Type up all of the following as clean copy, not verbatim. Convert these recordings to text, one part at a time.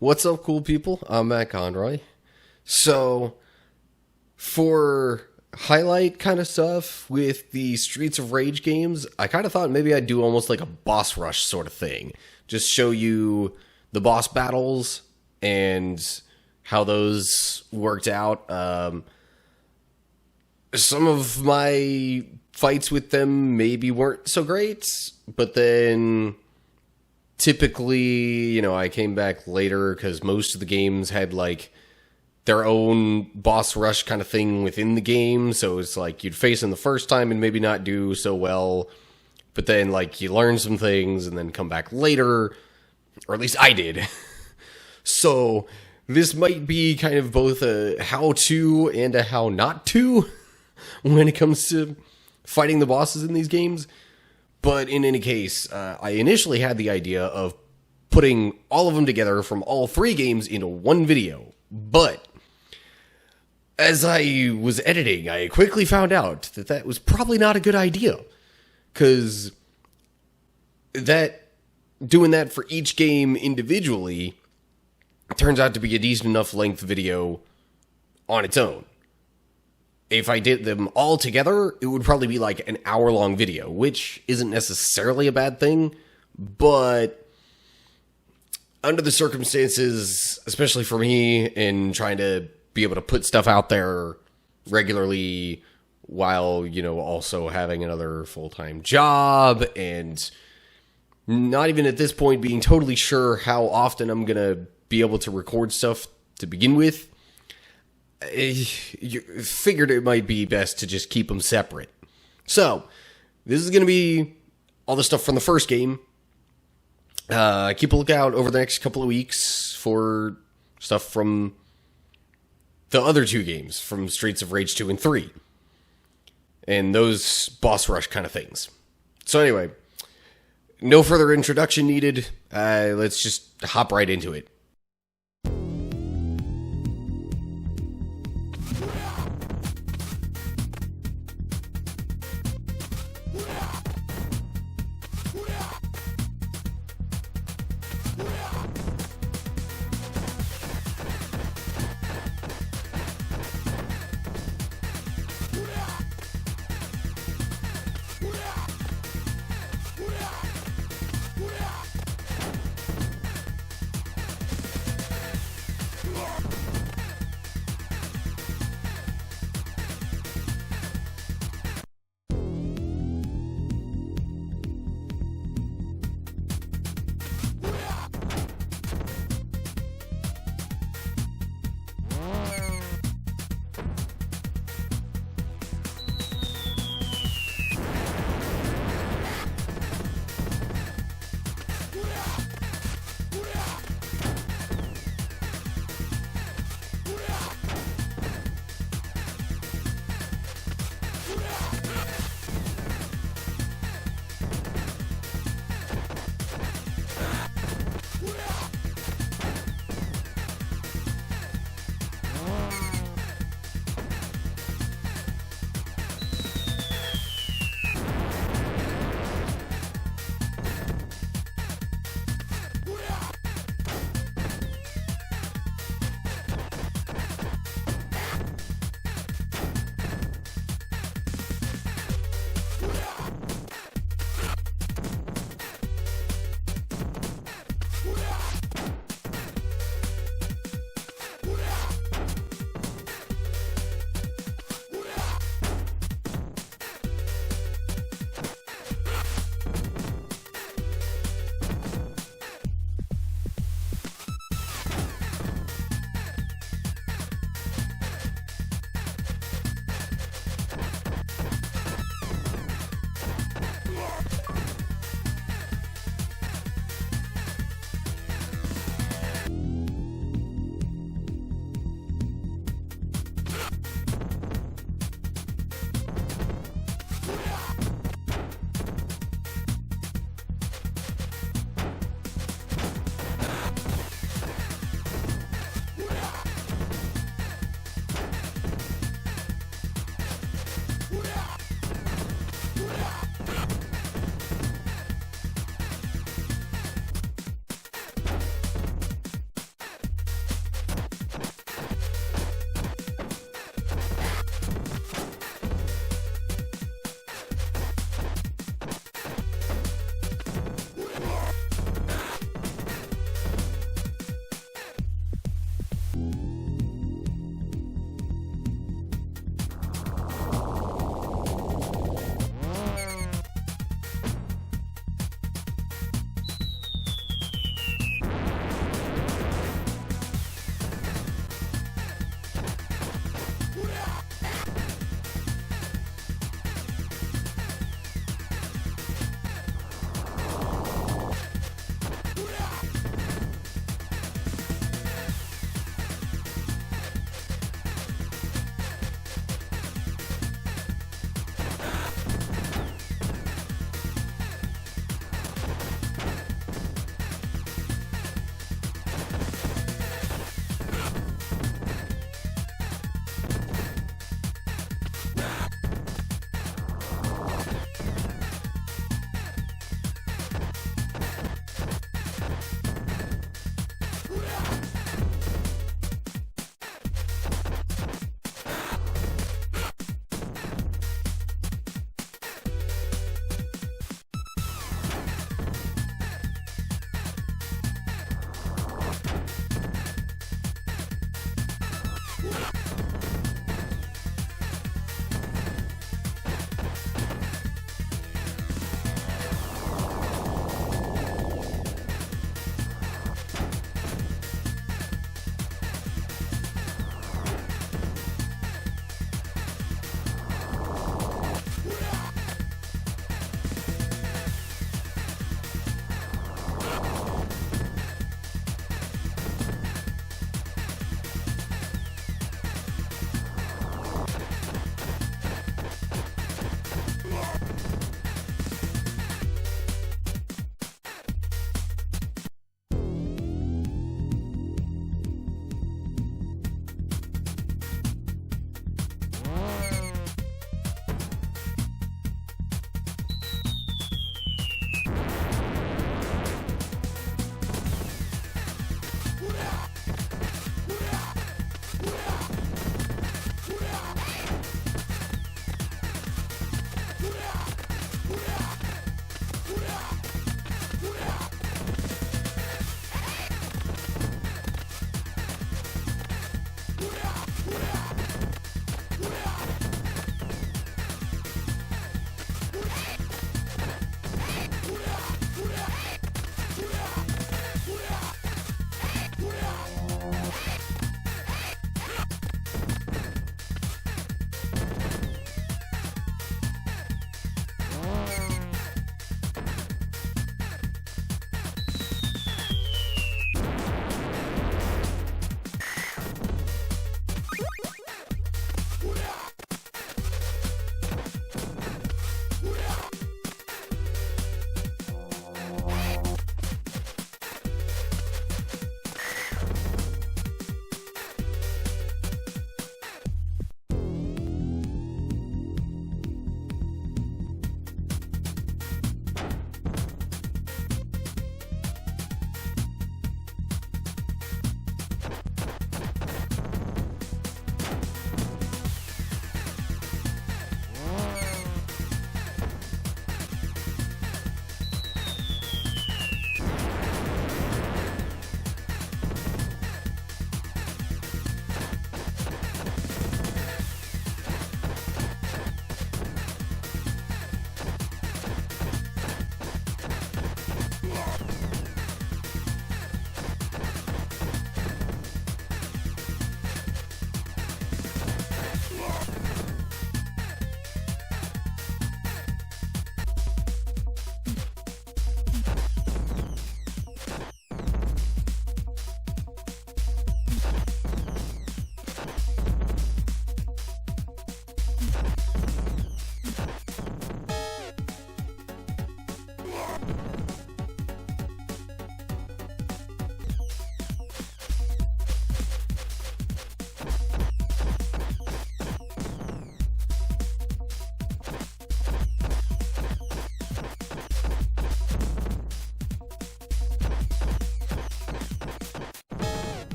What's up, cool people? I'm Matt Conroy. So, for highlight kind of stuff with the Streets of Rage games, I kind of thought maybe I'd do almost like a boss rush sort of thing. Just show you the boss battles and how those worked out. Some of my fights with them maybe weren't so great, but then typically, I came back later because most of the games had like their own boss rush kind of thing within the game. So it's like you'd face them the first time and maybe not do so well, but then like you learn some things and then come back later, or at least I did. So this might be kind of both a how to and a how not to when it comes to fighting the bosses in these games. But in any case, I initially had the idea of putting all of them together from all three games into one video. But as I was editing, I quickly found out that that was probably not a good idea. Because doing that for each game individually turns out to be a decent enough length video on its own. If I did them all together, it would probably be like an hour-long video, which isn't necessarily a bad thing, but under the circumstances, especially for me, in trying to be able to put stuff out there regularly while, also having another full-time job, and not even at this point being totally sure how often I'm going to be able to record stuff to begin with, you figured it might be best to just keep them separate. So, this is going to be all the stuff from the first game. Keep a lookout over the next couple of weeks for stuff from the other two games, from Streets of Rage 2 and 3. And those boss rush kind of things. So anyway, no further introduction needed. Let's just hop right into it.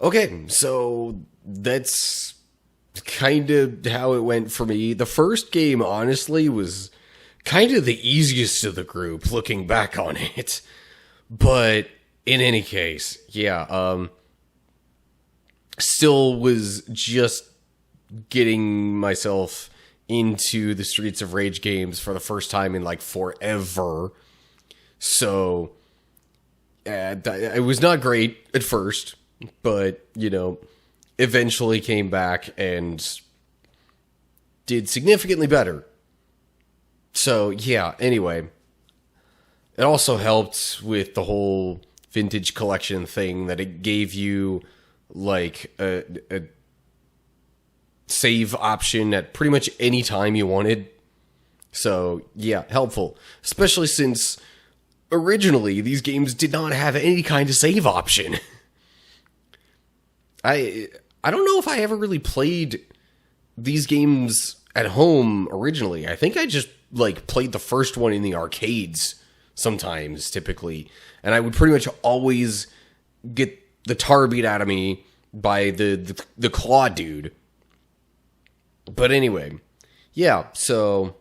Okay, so that's kind of how it went for me. The first game, honestly, was kind of the easiest of the group, looking back on it. But in any case, yeah, still was just getting myself into the Streets of Rage games for the first time in like forever. So it was not great at first, but eventually came back and did significantly better. So yeah, anyway, it also helped with the whole vintage collection thing that it gave you like a save option at pretty much any time you wanted. So yeah, helpful. Especially since originally these games did not have any kind of save option. I don't know if I ever really played these games at home originally. I think I just like played the first one in the arcades sometimes, typically. And I would pretty much always get the tar beat out of me by the claw dude. But anyway, yeah, so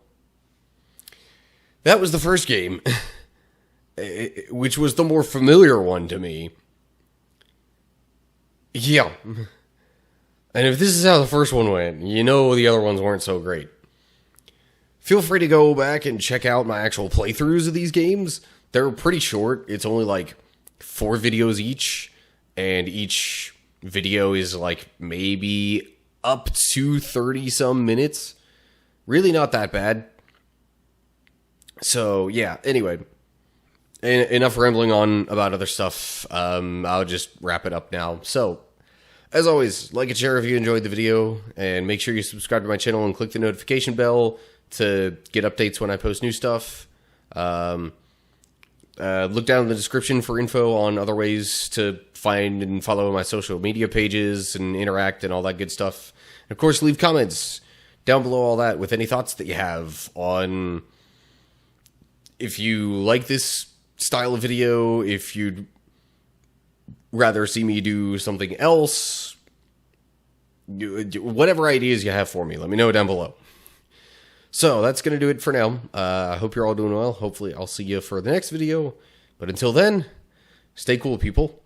that was the first game, which was the more familiar one to me. Yeah. And if this is how the first one went, the other ones weren't so great. Feel free to go back and check out my actual playthroughs of these games. They're pretty short. It's only like 4 videos each, and each video is like maybe up to 30 some minutes. Really not that bad. So yeah, anyway, enough rambling on about other stuff. I'll just wrap it up now. So as always, like and share if you enjoyed the video, and make sure you subscribe to my channel and click the notification bell to get updates when I post new stuff. Look down in the description for info on other ways to find and follow my social media pages and interact and all that good stuff. And of course, leave comments down below all that with any thoughts that you have on if you like this style of video, if you'd rather see me do something else, whatever ideas you have for me, let me know down below. So that's going to do it for now. I hope you're all doing well. Hopefully I'll see you for the next video. But until then, stay cool, people.